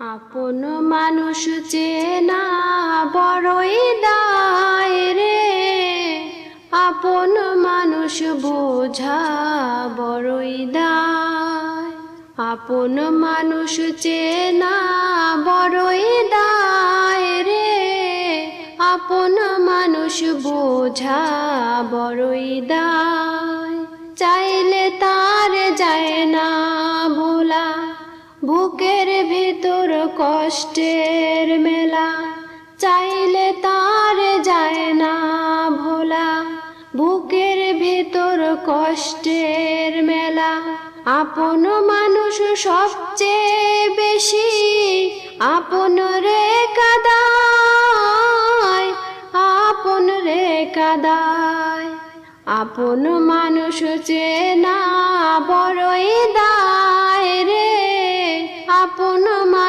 আপন মানুষ চেনা বড়ই দায় রে, আপন মানুষ বোঝা বড়ই দায়। আপন মানুষ চেনা বড়ই দায় রে, আপন মানুষ বোঝা বড়ই দায়। চাইলে তার যায় না ভোলা, বুকের ভিতর কষ্টের মেলা। চাইলে তার যায় না ভোলা, বুকের ভিতর কষ্টের মেলা। আপন মানুষ সবচেয়ে বেশি আপন রে কাদায়, আপন রে কাদায়। আপন মানুষ চেনা বড়ই দায় রে, আপন মানুষ